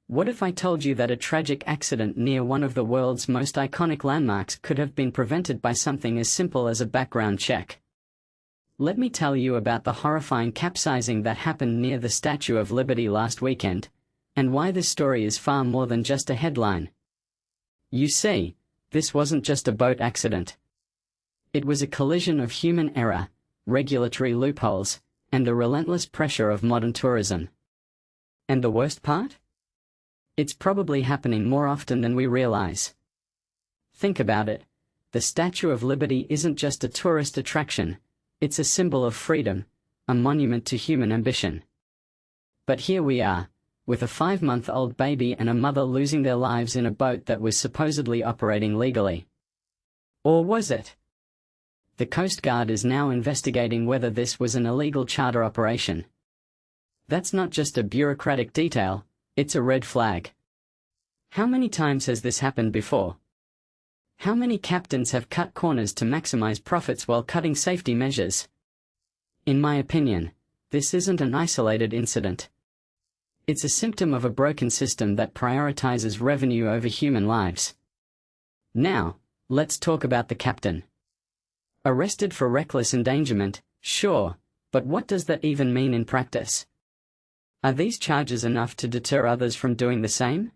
What if I told you that a tragic accident near one of the world's most iconic landmarks could have been prevented by something as simple as a background check? Let me tell you about the horrifying capsizing that happened near the Statue of Liberty last weekend, and why this story is far more than just a headline. You see, this wasn't just a boat accident. It was a collision of human error, regulatory loopholes, and the relentless pressure of modern tourism. And the worst part? It's probably happening more often than we realize. Think about it. The Statue of Liberty isn't just a tourist attraction, it's a symbol of freedom, a monument to human ambition. But here we are, with a 5-month-old baby and a mother losing their lives in a boat that was supposedly operating legally. Or was it? The Coast Guard is now investigating whether this was an illegal charter operation. That's not just a bureaucratic detail, it's a red flag. How many times has this happened before? How many captains have cut corners to maximize profits while cutting safety measures? In my opinion, this isn't an isolated incident. It's a symptom of a broken system that prioritizes revenue over human lives. Now, let's talk about the captain. Arrested for reckless endangerment, sure, but what does that even mean in practice? Are these charges enough to deter others from doing the same?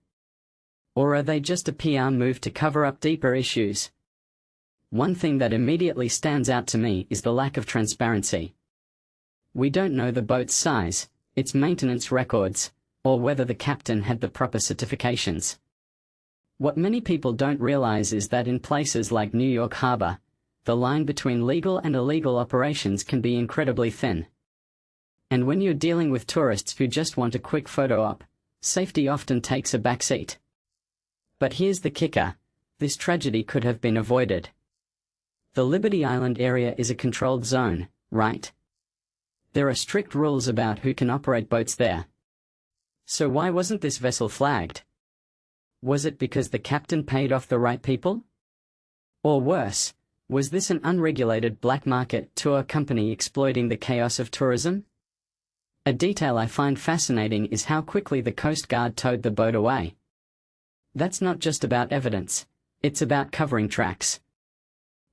Or are they just a PR move to cover up deeper issues? One thing that immediately stands out to me is the lack of transparency. We don't know the boat's size, its maintenance records, or whether the captain had the proper certifications. What many people don't realize is that in places like New York Harbor, the line between legal and illegal operations can be incredibly thin. And when you're dealing with tourists who just want a quick photo op, safety often takes a backseat. But here's the kicker: this tragedy could have been avoided. The Liberty Island area is a controlled zone, right? There are strict rules about who can operate boats there. So why wasn't this vessel flagged? Was it because the captain paid off the right people? Or worse, was this an unregulated black market tour company exploiting the chaos of tourism? A detail I find fascinating is how quickly the Coast Guard towed the boat away. That's not just about evidence, it's about covering tracks.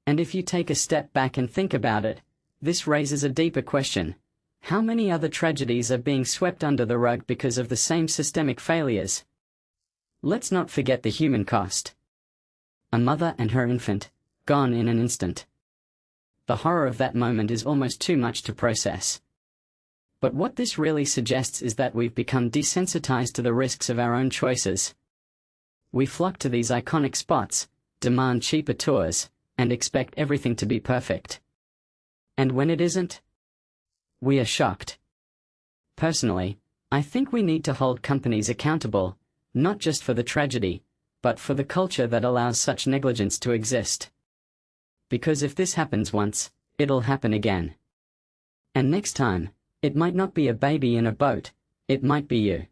And if you take a step back and think about it, this raises a deeper question. How many other tragedies are being swept under the rug because of the same systemic failures? Let's not forget the human cost. A mother and her infant, gone in an instant. The horror of that moment is almost too much to process. But what this really suggests is that we've become desensitized to the risks of our own choices. We flock to these iconic spots, demand cheaper tours, and expect everything to be perfect. And when it isn't, we are shocked. Personally, I think we need to hold companies accountable, not just for the tragedy, but for the culture that allows such negligence to exist. Because if this happens once, it'll happen again. And next time, it might not be a baby in a boat, it might be you.